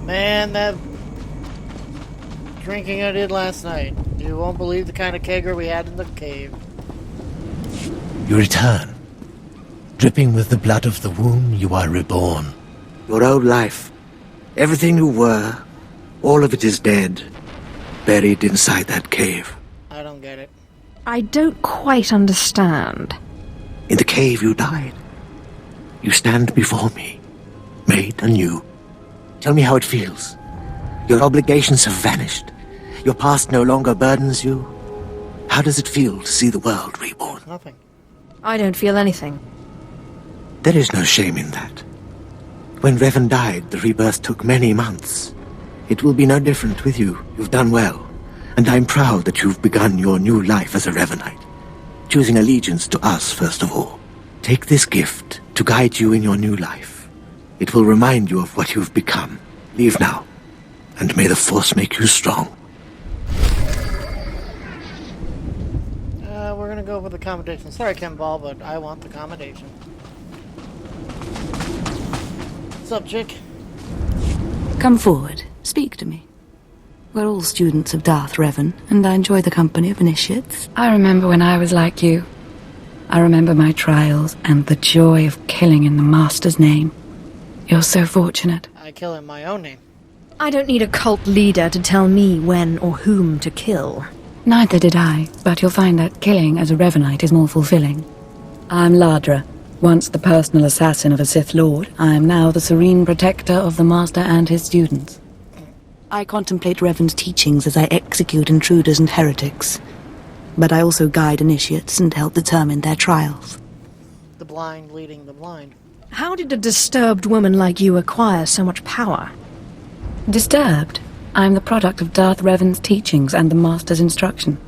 Man, that drinking I did last night. You won't believe the kind of kegger we had in the cave. You return. Dripping with the blood of the womb, you are reborn. Your old life, everything you were, all of it is dead, buried inside that cave. I don't get it. I don't quite understand. In the cave you died. You stand before me, made anew. Tell me how it feels. Your obligations have vanished. Your past no longer burdens you. How does it feel to see the world reborn? Nothing. I don't feel anything. There is no shame in that. When Revan died, the rebirth took many months. It will be no different with you. You've done well. And I'm proud that you've begun your new life as a Revanite, choosing allegiance to us first of all. Take this gift to guide you in your new life. It will remind you of what you've become. Leave now, and may the Force make you strong. We're gonna go with accommodation. Sorry, Kimball, but I want the accommodation. What's up, chick? Come forward. Speak to me. We're all students of Darth Revan, and I enjoy the company of initiates. I remember when I was like you. I remember my trials and the joy of killing in the Master's name. You're so fortunate. I kill in my own name. I don't need a cult leader to tell me when or whom to kill. Neither did I, but you'll find that killing as a Revanite is more fulfilling. I'm Ladra. Once the personal assassin of a Sith Lord, I am now the serene protector of the Master and his students. I contemplate Revan's teachings as I execute intruders and heretics. But I also guide initiates and help determine their trials. The blind leading the blind. How did a disturbed woman like you acquire so much power? Disturbed? I'm the product of Darth Revan's teachings and the Master's instruction.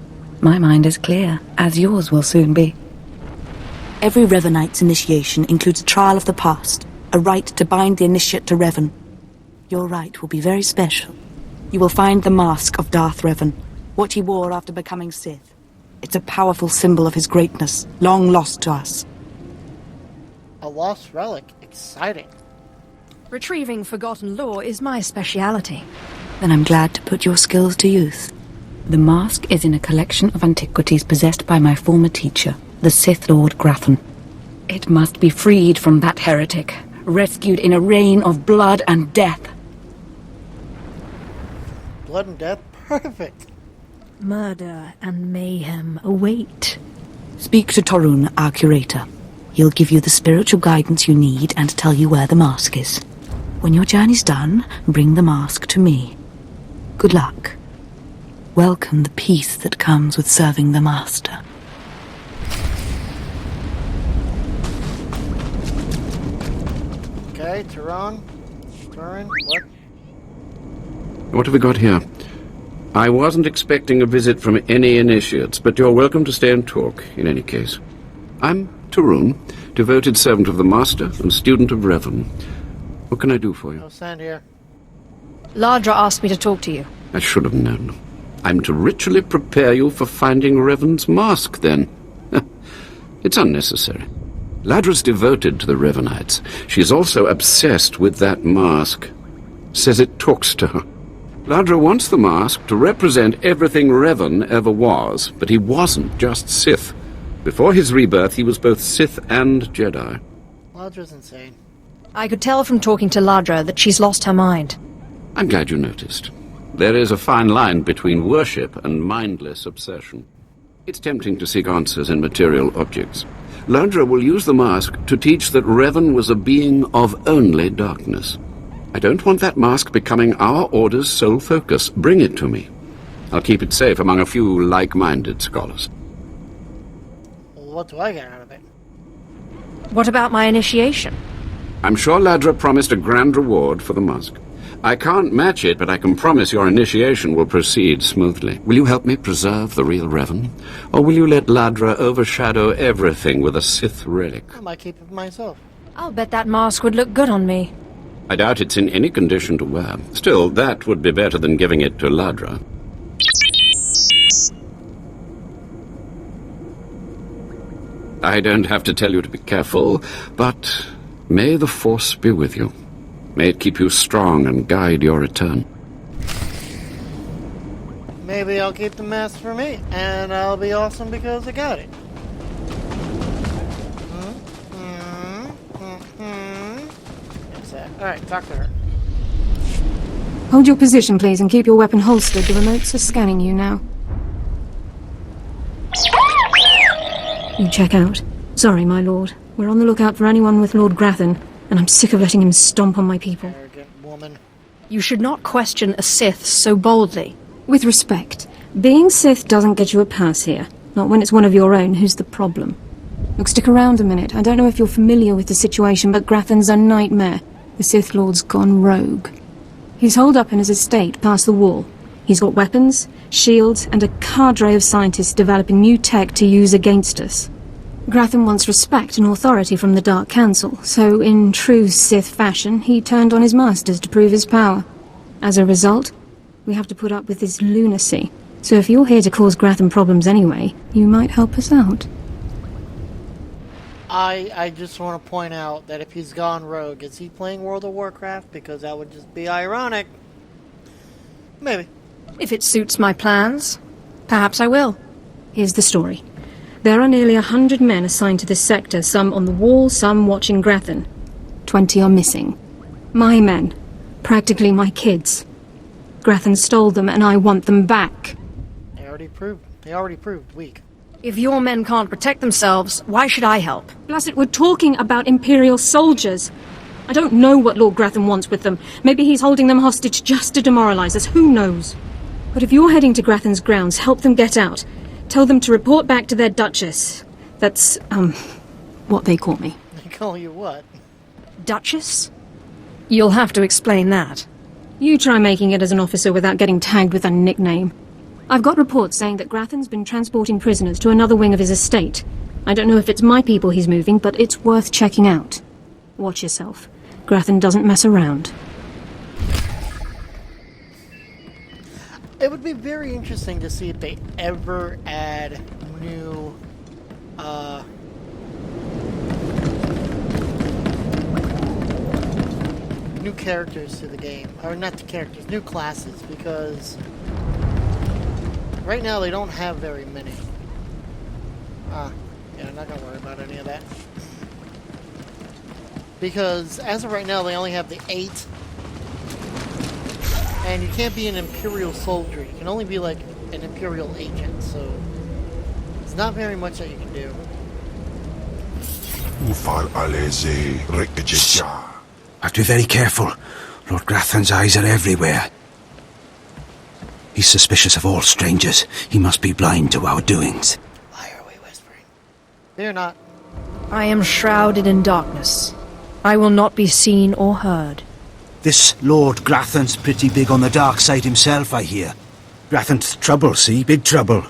My mind is clear, as yours will soon be. Every Revanite's initiation includes a trial of the past, a rite to bind the initiate to Revan. Your rite will be very special. You will find the mask of Darth Revan, what he wore after becoming Sith. It's a powerful symbol of his greatness, long lost to us. A lost relic. Exciting. Retrieving forgotten lore is my speciality. Then I'm glad to put your skills to use. The mask is in a collection of antiquities possessed by my former teacher, the Sith Lord Grafton. It must be freed from that heretic, rescued in a rain of blood and death. Blood and death? Perfect. Murder and mayhem await. Speak to Torun, our curator. He'll give you the spiritual guidance you need and tell you where the mask is. When your journey's done, bring the mask to me. Good luck. Welcome the peace that comes with serving the Master. Okay, Turin, what? What have we got here? I wasn't expecting a visit from any initiates, but you're welcome to stay and talk, in any case. I'm Torun, devoted servant of the Master and student of Revan. What can I do for you? No sand here. Ladra asked me to talk to you. I should have known. I'm to ritually prepare you for finding Revan's mask, then. It's unnecessary. Ladra's devoted to the Revanites. She's also obsessed with that mask. Says it talks to her. Ladra wants the mask to represent everything Revan ever was, but he wasn't just Sith. Before his rebirth, he was both Sith and Jedi. Ladra's insane. I could tell from talking to Ladra that she's lost her mind. I'm glad you noticed. There is a fine line between worship and mindless obsession. It's tempting to seek answers in material objects. Ladra will use the mask to teach that Revan was a being of only darkness. I don't want that mask becoming our Order's sole focus. Bring it to me. I'll keep it safe among a few like-minded scholars. Well, what do I get out of it? What about my initiation? I'm sure Ladra promised a grand reward for the mask. I can't match it, but I can promise your initiation will proceed smoothly. Will you help me preserve the real Revan? Or will you let Ladra overshadow everything with a Sith relic? I might keep it for myself. I'll bet that mask would look good on me. I doubt it's in any condition to wear. Still, that would be better than giving it to Ladra. I don't have to tell you to be careful, but may the Force be with you. May it keep you strong and guide your return. Maybe I'll keep the mask for me, and I'll be awesome because I got it. Alright, talk to her. Hold your position, please, and keep your weapon holstered. The remotes are scanning you now. You check out. Sorry, my lord. We're on the lookout for anyone with Lord Grathan, and I'm sick of letting him stomp on my people. Arrogant woman. You should not question a Sith so boldly. With respect, being Sith doesn't get you a pass here. Not when it's one of your own who's the problem. Look, stick around a minute. I don't know if you're familiar with the situation, but Grathan's a nightmare. The Sith Lord's gone rogue. He's holed up in his estate past the wall. He's got weapons, shields, and a cadre of scientists developing new tech to use against us. Grathan wants respect and authority from the Dark Council, so in true Sith fashion, he turned on his masters to prove his power. As a result, we have to put up with this lunacy. So if you're here to cause Grathan problems anyway, you might help us out. I just want to point out that if he's gone rogue, is he playing World of Warcraft? Because that would just be ironic. Maybe. If it suits my plans, perhaps I will. Here's the story. There are nearly 100 men assigned to this sector, some on the wall, some watching Grathan. 20 are missing. My men. Practically my kids. Grathan stole them, and I want them back. They already proved weak. If your men can't protect themselves, why should I help? Blast, we're talking about Imperial soldiers. I don't know what Lord Grathan wants with them. Maybe he's holding them hostage just to demoralize us, who knows? But if you're heading to Grathan's grounds, help them get out. Tell them to report back to their Duchess. That's, what they call me. They call you what? Duchess? You'll have to explain that. You try making it as an officer without getting tagged with a nickname. I've got reports saying that Grathan's been transporting prisoners to another wing of his estate. I don't know if it's my people he's moving, but it's worth checking out. Watch yourself. Grathan doesn't mess around. It would be very interesting to see if they ever add new, new characters to the game. Or not the characters, new classes, because right now they don't have very many. Yeah, I'm not gonna worry about any of that. Because as of right now, they only have the 8. And you can't be an Imperial soldier. You can only be like an Imperial agent, so there's not very much that you can do. Have to be very careful. Lord Grathan's eyes are everywhere. He's suspicious of all strangers. He must be blind to our doings. Why are we whispering? They're not. I am shrouded in darkness. I will not be seen or heard. This Lord Grathan's pretty big on the dark side himself, I hear. Grathan's trouble, see? Big trouble.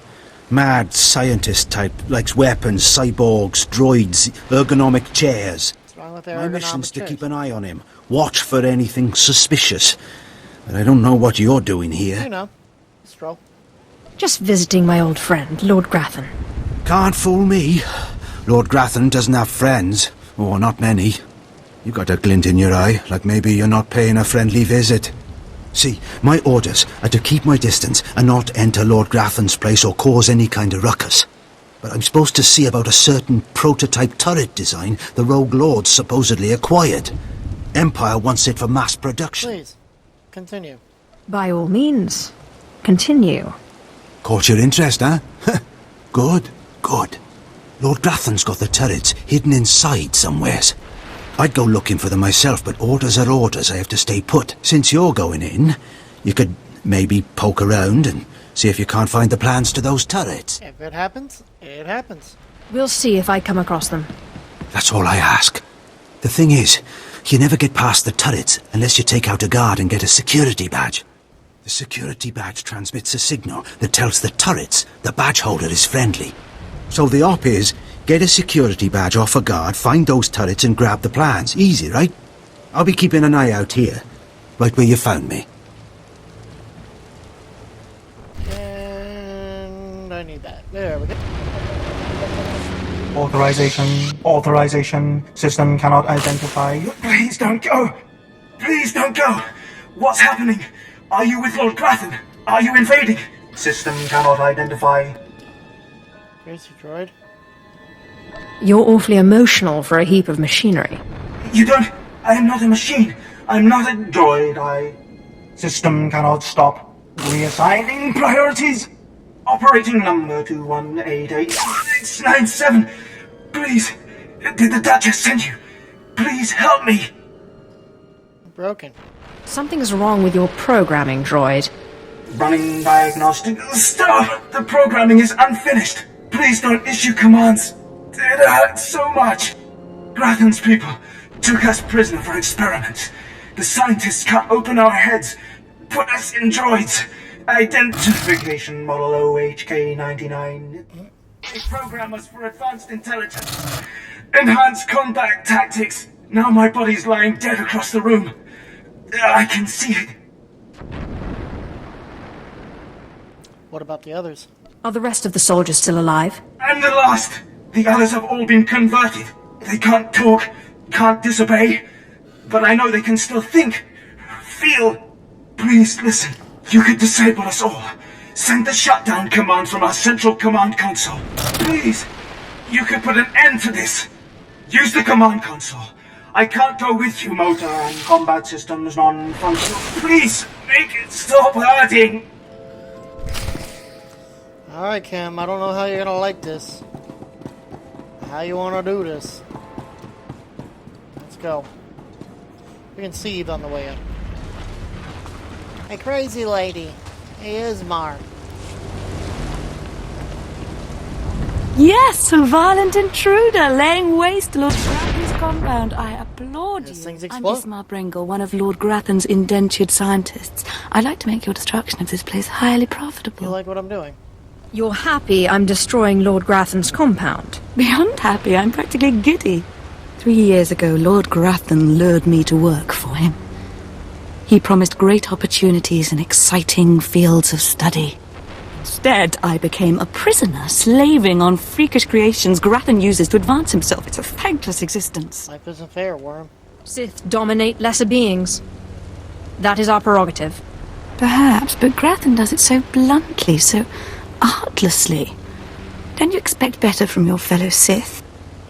Mad scientist type, likes weapons, cyborgs, droids, ergonomic chairs. What's wrong with their My mission's to chairs? keep an eye on him. Watch for anything suspicious. But I don't know what you're doing here. You know, stroll. Just visiting my old friend, Lord Grathan. Can't fool me. Lord Grathan doesn't have friends. Or not many. You got a glint in your eye, like maybe you're not paying a friendly visit. See, my orders are to keep my distance and not enter Lord Grathan's place or cause any kind of ruckus. But I'm supposed to see about a certain prototype turret design the Rogue Lords supposedly acquired. Empire wants it for mass production. Please, continue. By all means, continue. Caught your interest, huh? Good, good. Lord Grathan's got the turrets hidden inside somewheres. I'd go looking for them myself, but orders are orders. I have to stay put. Since you're going in, you could maybe poke around and see if you can't find the plans to those turrets. If it happens, it happens. We'll see if I come across them. That's all I ask. The thing is, you never get past the turrets unless you take out a guard and get a security badge. The security badge transmits a signal that tells the turrets the badge holder is friendly. So the op is, get a security badge off a guard, find those turrets and grab the plans. Easy, right? I'll be keeping an eye out here, right where you found me. And I need that. There we go. Authorization. System cannot identify. Please don't go. Please don't go! What's happening? Are you with Lord Grathan? Are you invading? System cannot identify. Crazy droid. You're awfully emotional for a heap of machinery. You don't... I am not a machine. I'm not a droid. System cannot stop. Reassigning priorities. Operating number 2188-697. Please, did the Duchess send you? Please help me. Broken. Something's wrong with your programming, droid. Running diagnostic. Stop! The programming is unfinished. Please don't issue commands. It hurts so much. Grathan's people took us prisoner for experiments. The scientists cut open our heads, put us in droids. Identification model OHK-99. They program us for advanced intelligence. Enhanced combat tactics. Now my body's lying dead across the room. I can see it. What about the others? Are the rest of the soldiers still alive? I'm the last. The others have all been converted. They can't talk, can't disobey. But I know they can still think, feel. Please listen. You could disable us all. Send the shutdown command from our central command console. Please. You could put an end to this. Use the command console. I can't go with you, motor and combat systems non-functional. Please, make it stop hurting. Alright, Cam, I don't know how you're gonna like this. How you wanna do this. Let's go. We can see you on the way up. Hey, crazy lady. Hey, Ismar. Yes, a violent intruder laying waste to Lord Grathan's compound. I applaud These you. things I'm explode. Ismar Bringle, one of Lord Grathan's indentured scientists. I'd like to make your destruction of this place highly profitable. You like what I'm doing? You're happy I'm destroying Lord Grathan's compound. Beyond happy, I'm practically giddy. 3 years ago, Lord Grathan lured me to work for him. He promised great opportunities and exciting fields of study. Instead, I became a prisoner, slaving on freakish creations Grathan uses to advance himself. It's a thankless existence. Life isn't fair, Worm. Sith dominate lesser beings. That is our prerogative. Perhaps, but Grathan does it so bluntly, so artlessly. Don't you expect better from your fellow Sith?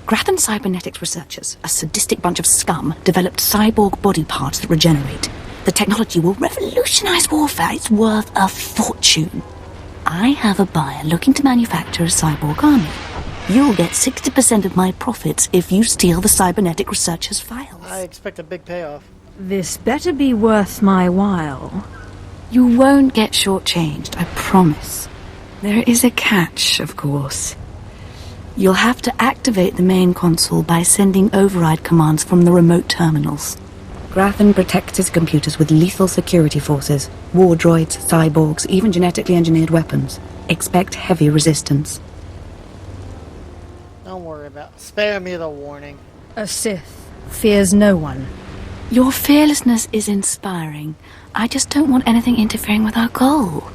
Grathan cybernetics researchers, a sadistic bunch of scum, developed cyborg body parts that regenerate. The technology will revolutionize warfare. It's worth a fortune. I have a buyer looking to manufacture a cyborg army. You'll get 60% of my profits if you steal the cybernetic researchers' files. I expect a big payoff. This better be worth my while. You won't get shortchanged, I promise. There is a catch, of course. You'll have to activate the main console by sending override commands from the remote terminals. Grathan protects his computers with lethal security forces, war droids, cyborgs, even genetically engineered weapons. Expect heavy resistance. Don't worry about it. Spare me the warning. A Sith fears no one. Your fearlessness is inspiring. I just don't want anything interfering with our goal.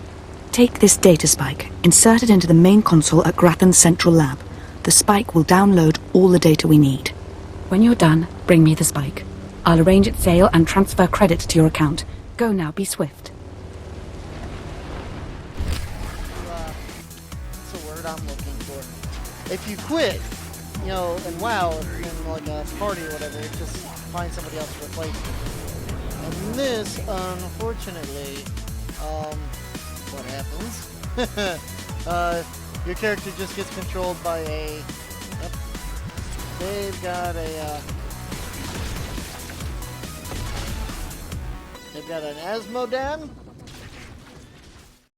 Take this data spike, insert it into the main console at Grathan's central lab. The spike will download all the data we need. When you're done, bring me the spike. I'll arrange its sale and transfer credit to your account. Go now, be swift. What's the word I'm looking for? If you quit, you know, in WoW, in like a party or whatever, just find somebody else to replace you. And this, unfortunately, what happens? Your character just gets controlled by a... Yep, they've got a, they've got an Asmodan